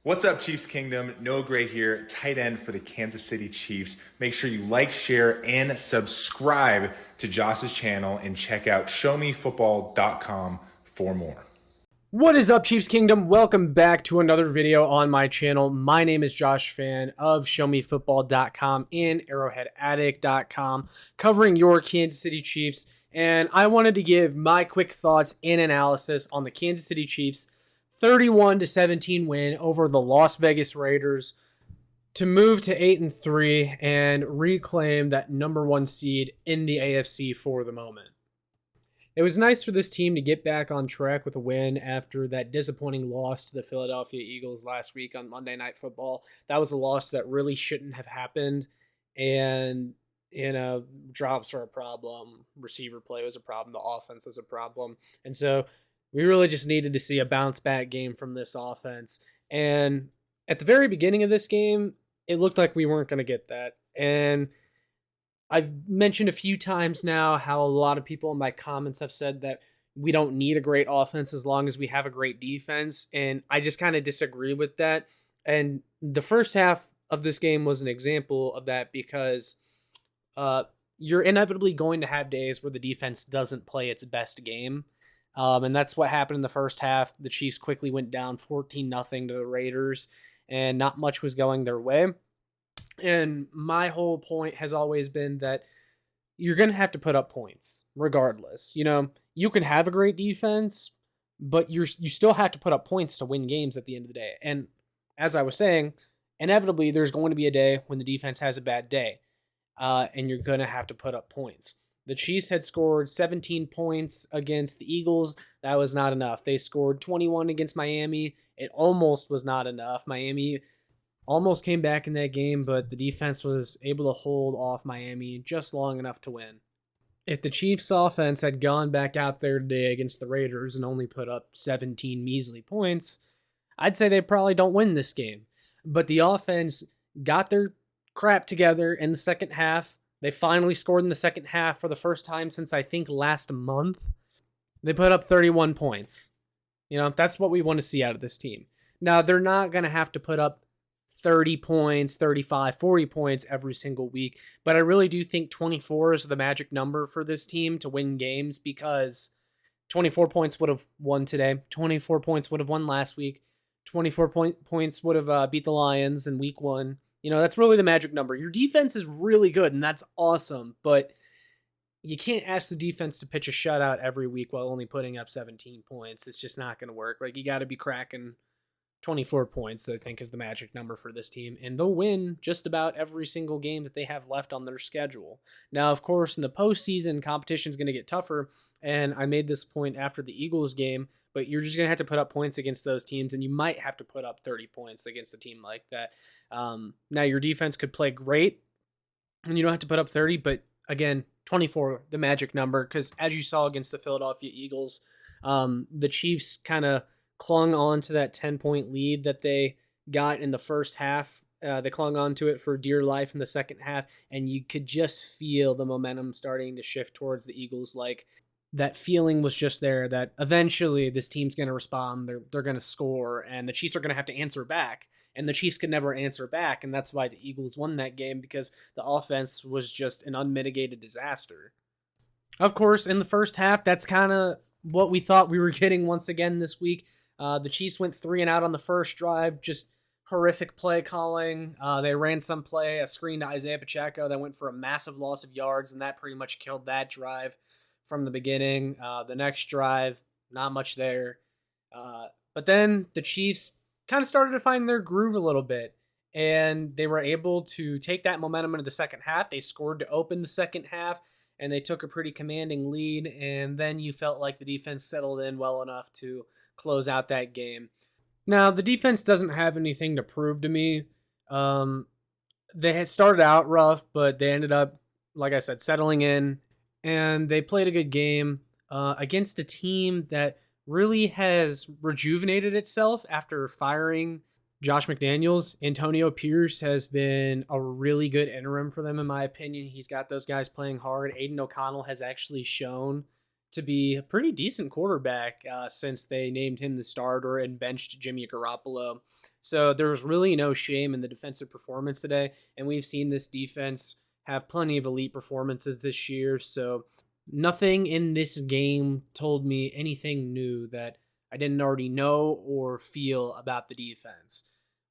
What's up, Chiefs Kingdom? Noah Gray here, tight end for the Kansas City Chiefs. Make sure you like, share, and subscribe to Josh's channel and check out showmefootball.com for more. What is up, Chiefs Kingdom? Welcome back to another video on my channel. My name is Josh Fan of showmefootball.com and arrowheadaddict.com, covering your Kansas City Chiefs. And I wanted to give my quick thoughts and analysis on the Kansas City Chiefs 31-17 win over the Las Vegas Raiders to move to 8-3 and reclaim that number one seed in the AFC for the moment. It was nice for this team to get back on track with a win after that disappointing loss to the Philadelphia Eagles last week on Monday Night Football. That was a loss that really shouldn't have happened. And, drops are a problem. Receiver play was a problem. The offense is a problem. And so we really just needed to see a bounce back game from this offense. And at the very beginning of this game, it looked like we weren't going to get that. And I've mentioned a few times now how a lot of people in my comments have said that we don't need a great offense as long as we have a great defense. And I just kind of disagree with that. And the first half of this game was an example of that because you're inevitably going to have days where the defense doesn't play its best game. And that's what happened in the first half. The Chiefs quickly went down 14-0 to the Raiders, and not much was going their way. And my whole point has always been that you're going to have to put up points regardless. You can have a great defense, but you still have to put up points to win games at the end of the day. And as I was saying, inevitably there's going to be a day when the defense has a bad day, and you're going to have to put up points. The Chiefs had scored 17 points against the Eagles. That was not enough. They scored 21 against Miami. It almost was not enough. Miami almost came back in that game, but the defense was able to hold off Miami just long enough to win. If the Chiefs' offense had gone back out there today against the Raiders and only put up 17 measly points, I'd say they probably don't win this game. But the offense got their crap together in the second half. They finally scored in the second half for the first time since I think last month. They put up 31 points. That's what we want to see out of this team. Now, they're not going to have to put up 30 points, 35, 40 points every single week. But I really do think 24 is the magic number for this team to win games because 24 points would have won today. 24 points would have won last week. 24 points would have beat the Lions in week one. That's really the magic number. Your defense is really good, and that's awesome. But you can't ask the defense to pitch a shutout every week while only putting up 17 points. It's just not going to work. You got to be cracking 24 points, I think, is the magic number for this team. And they'll win just about every single game that they have left on their schedule. Now, of course, in the postseason, competition is going to get tougher. And I made this point after the Eagles game, but you're just going to have to put up points against those teams, and you might have to put up 30 points against a team like that. Now, your defense could play great, and you don't have to put up 30, but again, 24, the magic number, because as you saw against the Philadelphia Eagles, the Chiefs kind of clung on to that 10-point lead that they got in the first half. They clung on to it for dear life in the second half, and you could just feel the momentum starting to shift towards the Eagles. That feeling was just there that eventually this team's going to respond. They're going to score, and the Chiefs are going to have to answer back. And the Chiefs could never answer back, and that's why the Eagles won that game, because the offense was just an unmitigated disaster. Of course, in the first half, that's kind of what we thought we were getting once again this week. The Chiefs went 3-and-out on the first drive, just horrific play calling. They ran some play, a screen to Isaiah Pacheco that went for a massive loss of yards, and that pretty much killed that drive from the beginning. The next drive, not much there. But then the Chiefs kind of started to find their groove a little bit, and they were able to take that momentum into the second half. They scored to open the second half, and they took a pretty commanding lead, and then you felt like the defense settled in well enough to close out that game. Now, the defense doesn't have anything to prove to me. They had started out rough, but they ended up, like I said, settling in, and they played a good game against a team that really has rejuvenated itself after firing Josh McDaniels. Antonio Pierce has been a really good interim for them, in my opinion. He's got those guys playing hard. Aiden O'Connell has actually shown to be a pretty decent quarterback since they named him the starter and benched Jimmy Garoppolo. So there's really no shame in the defensive performance today. And we've seen this defense have plenty of elite performances this year. So nothing in this game told me anything new that I didn't already know or feel about the defense.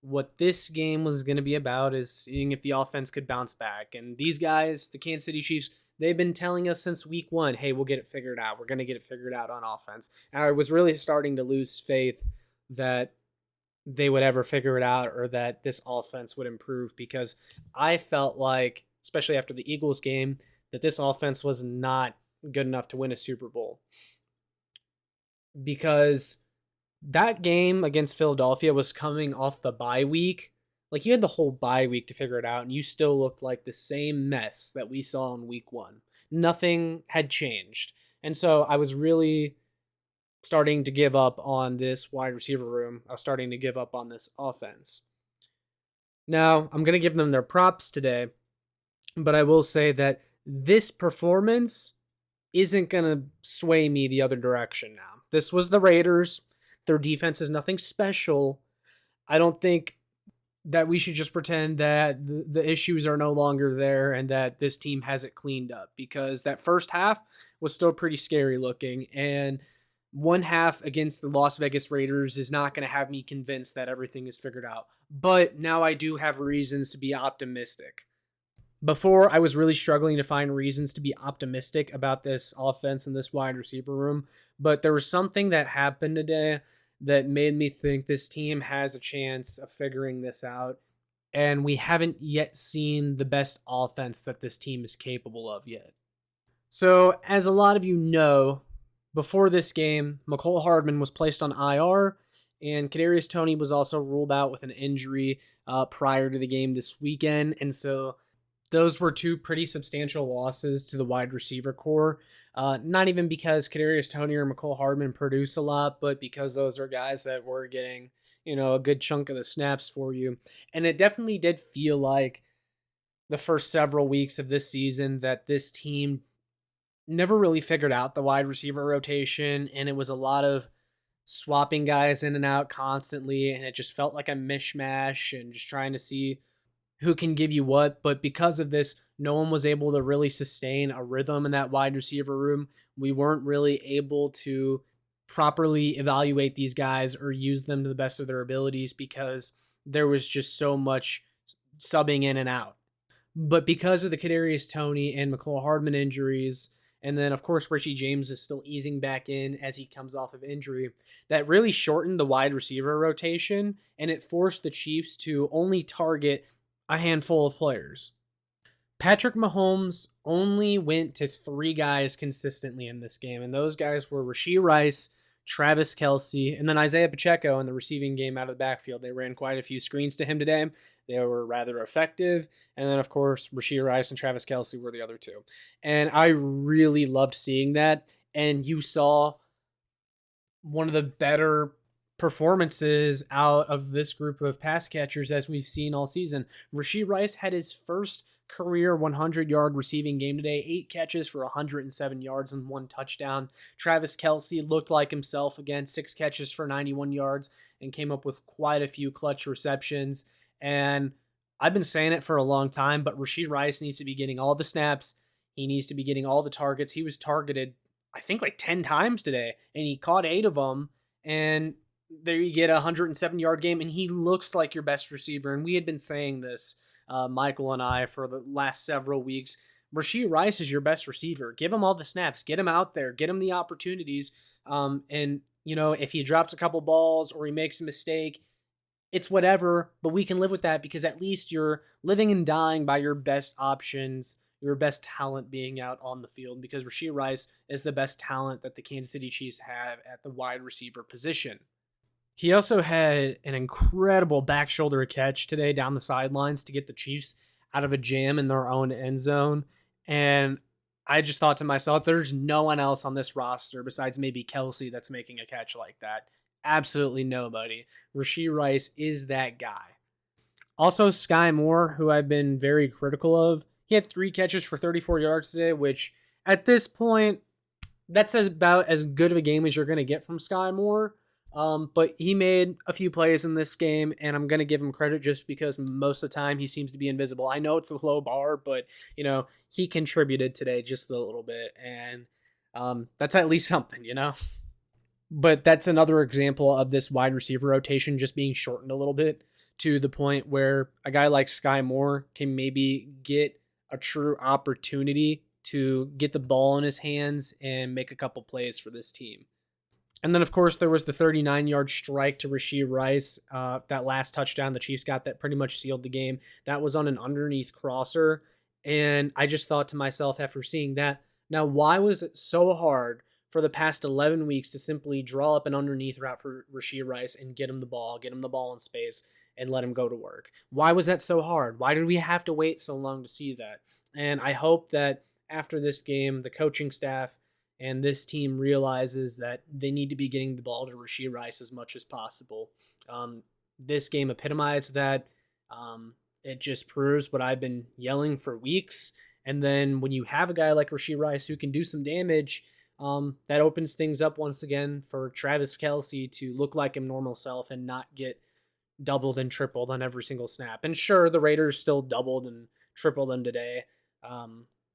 What this game was going to be about is seeing if the offense could bounce back. And these guys, the Kansas City Chiefs, they've been telling us since week one, hey, we'll get it figured out. We're going to get it figured out on offense. And I was really starting to lose faith that they would ever figure it out or that this offense would improve, because I felt like, especially after the Eagles game, that this offense was not good enough to win a Super Bowl. Because that game against Philadelphia was coming off the bye week. Like, you had the whole bye week to figure it out, and you still looked like the same mess that we saw in week one. Nothing had changed. And so I was really starting to give up on this wide receiver room. I was starting to give up on this offense. Now, I'm going to give them their props today, but I will say that this performance isn't going to sway me the other direction now. This was the Raiders. Their defense is nothing special. I don't think that we should just pretend that the issues are no longer there and that this team has it cleaned up, because that first half was still pretty scary looking, and one half against the Las Vegas Raiders is not going to have me convinced that everything is figured out. But now I do have reasons to be optimistic. Before, I was really struggling to find reasons to be optimistic about this offense and this wide receiver room, but there was something that happened today that made me think this team has a chance of figuring this out, and we haven't yet seen the best offense that this team is capable of yet. So, as a lot of you know, before this game, McCole Hardman was placed on IR, and Kadarius Toney was also ruled out with an injury prior to the game this weekend, and so those were two pretty substantial losses to the wide receiver core. Not even because Kadarius Toney or McCole Hardman produce a lot, but because those are guys that were getting, a good chunk of the snaps for you. And it definitely did feel like the first several weeks of this season that this team never really figured out the wide receiver rotation, and it was a lot of swapping guys in and out constantly, and it just felt like a mishmash and just trying to see who can give you what. But because of this, no one was able to really sustain a rhythm in that wide receiver room. We weren't really able to properly evaluate these guys or use them to the best of their abilities because there was just so much subbing in and out. But because of the Kadarius Toney and McCole Hardman injuries, and then, of course, Richie James is still easing back in as he comes off of injury, that really shortened the wide receiver rotation, and it forced the Chiefs to only target a handful of players. Patrick Mahomes only went to 3 guys consistently in this game, and those guys were Rashee Rice, Travis Kelce, and then Isaiah Pacheco in the receiving game out of the backfield. They ran quite a few screens to him today. They were rather effective. And then, of course, Rashee Rice and Travis Kelce were the other two. And I really loved seeing that. And you saw one of the better performances out of this group of pass catchers as we've seen all season. Rashee Rice had his first career 100-yard receiving game today, 8 catches for 107 yards and 1 touchdown. Travis Kelce looked like himself again, 6 catches for 91 yards and came up with quite a few clutch receptions. And I've been saying it for a long time, but Rashee Rice needs to be getting all the snaps. He needs to be getting all the targets. He was targeted, I think, like 10 times today, and he caught 8 of them. And there you get a 107-yard game, and he looks like your best receiver. And we had been saying this, Michael and I, for the last several weeks. Rashee Rice is your best receiver. Give him all the snaps. Get him out there. Get him the opportunities. And, if he drops a couple balls or he makes a mistake, it's whatever, but we can live with that because at least you're living and dying by your best options, your best talent being out on the field, because Rashee Rice is the best talent that the Kansas City Chiefs have at the wide receiver position. He also had an incredible back shoulder catch today down the sidelines to get the Chiefs out of a jam in their own end zone. And I just thought to myself, there's no one else on this roster besides maybe Kelce that's making a catch like that. Absolutely nobody. Rashee Rice is that guy. Also, Sky Moore, who I've been very critical of, he had 3 catches for 34 yards today, which at this point, that's about as good of a game as you're going to get from Sky Moore. But he made a few plays in this game, and I'm going to give him credit just because most of the time he seems to be invisible. I know it's a low bar, but he contributed today just a little bit, and that's at least something. But that's another example of this wide receiver rotation just being shortened a little bit to the point where a guy like Sky Moore can maybe get a true opportunity to get the ball in his hands and make a couple plays for this team. And then, of course, there was the 39-yard strike to Rashee Rice. That last touchdown the Chiefs got that pretty much sealed the game. That was on an underneath crosser. And I just thought to myself after seeing that, now why was it so hard for the past 11 weeks to simply draw up an underneath route for Rashee Rice and get him the ball in space, and let him go to work? Why was that so hard? Why did we have to wait so long to see that? And I hope that after this game, the coaching staff and this team realizes that they need to be getting the ball to Rashee Rice as much as possible. This game epitomized that. It just proves what I've been yelling for weeks. And then when you have a guy like Rashee Rice who can do some damage, that opens things up once again for Travis Kelce to look like him normal self and not get doubled and tripled on every single snap. And sure, the Raiders still doubled and tripled him today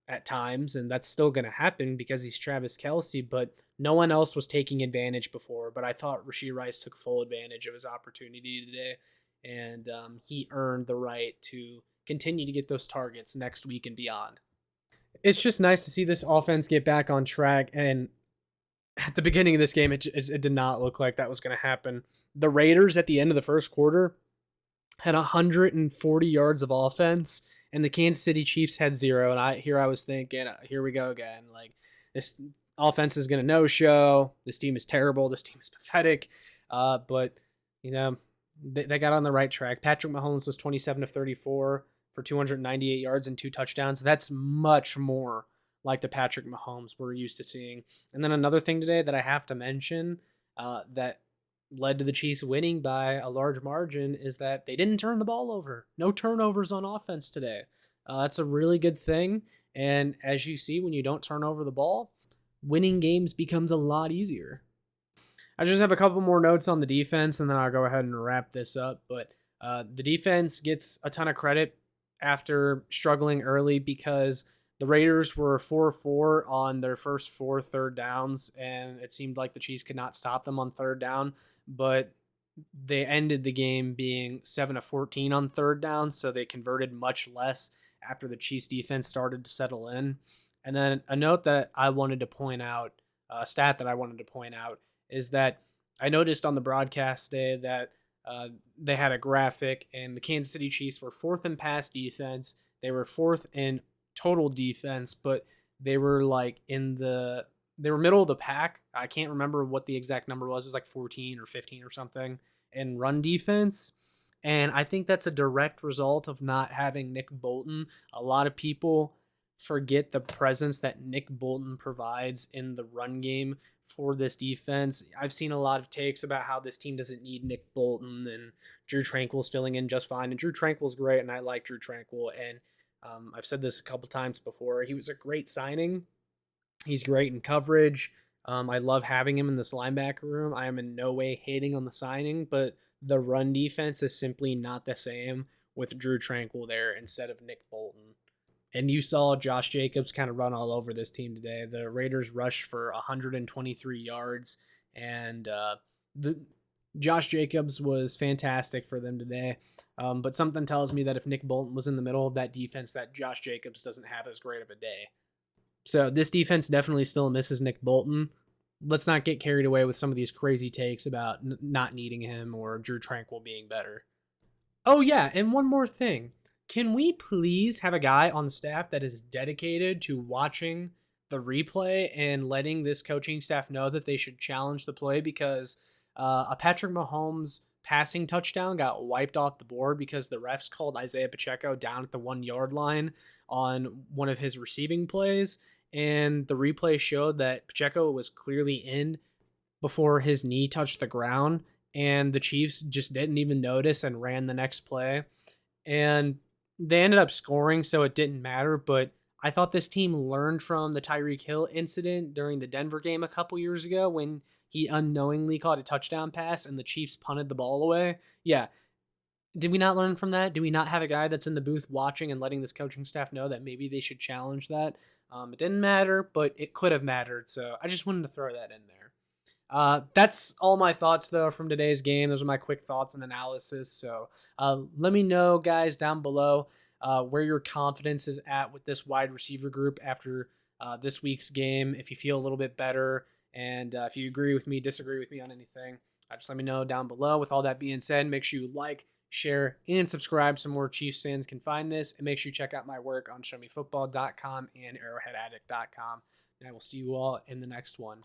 at times, and that's still going to happen because he's Travis Kelce, but no one else was taking advantage before. But I thought Rashee Rice took full advantage of his opportunity today, and he earned the right to continue to get those targets next week and beyond. It's just nice to see this offense get back on track, and at the beginning of this game, it did not look like that was going to happen. The Raiders at the end of the first quarter had 140 yards of offense, and the Kansas City Chiefs had 0. And I was thinking, here we go again. Like, this offense is going to no-show. This team is terrible. This team is pathetic. But they got on the right track. Patrick Mahomes was 27 of 34 for 298 yards and 2 touchdowns. That's much more like the Patrick Mahomes we're used to seeing. And then another thing today that I have to mention that led to the Chiefs winning by a large margin is that they didn't turn the ball over. No turnovers on offense today. That's a really good thing. And as you see, when you don't turn over the ball, winning games becomes a lot easier. I just have a couple more notes on the defense, and then I'll go ahead and wrap this up. But the defense gets a ton of credit after struggling early because the Raiders were 4-4 on their first 4 third downs, and it seemed like the Chiefs could not stop them on third down, but they ended the game being 7 of 14 on third down, so they converted much less after the Chiefs defense started to settle in. And then a note that I wanted to point out, a stat that I wanted to point out, is that I noticed on the broadcast today that they had a graphic, and the Kansas City Chiefs were 4th in pass defense. They were 4th in total defense, but they were middle of the pack. I can't remember what the exact number was. It was like 14 or 15 or something in run defense. And I think that's a direct result of not having Nick Bolton. A lot of people forget the presence that Nick Bolton provides in the run game for this defense. I've seen a lot of takes about how this team doesn't need Nick Bolton and Drew Tranquill's filling in just fine. And Drew Tranquill's great, and I like Drew Tranquill. And I've said this a couple times before. He was a great signing. He's great in coverage. I love having him in this linebacker room. I am in no way hating on the signing, but the run defense is simply not the same with Drew Tranquill there instead of Nick Bolton. And you saw Josh Jacobs kind of run all over this team today. The Raiders rushed for 123 yards, and Josh Jacobs was fantastic for them today. But something tells me that if Nick Bolton was in the middle of that defense, that Josh Jacobs doesn't have as great of a day. So this defense definitely still misses Nick Bolton. Let's not get carried away with some of these crazy takes about not needing him or Drew Tranquill being better. Oh yeah, and one more thing. Can we please have a guy on staff that is dedicated to watching the replay and letting this coaching staff know that they should challenge the play? Because a Patrick Mahomes passing touchdown got wiped off the board because the refs called Isaiah Pacheco down at the 1 yard line on one of his receiving plays. And the replay showed that Pacheco was clearly in before his knee touched the ground. And the Chiefs just didn't even notice and ran the next play. And they ended up scoring, so it didn't matter. But I thought this team learned from the Tyreek Hill incident during the Denver game a couple years ago when he unknowingly caught a touchdown pass and the Chiefs punted the ball away. Yeah. Did we not learn from that? Do we not have a guy that's in the booth watching and letting this coaching staff know that maybe they should challenge that? It didn't matter, but it could have mattered. So I just wanted to throw that in there. That's all my thoughts, though, from today's game. Those are my quick thoughts and analysis. So let me know, guys, down below where your confidence is at with this wide receiver group after this week's game. If you feel a little bit better and if you agree with me, disagree with me on anything, just let me know down below. With all that being said, make sure you like, share, and subscribe so more Chiefs fans can find this. And make sure you check out my work on showmefootball.com and arrowheadaddict.com. And I will see you all in the next one.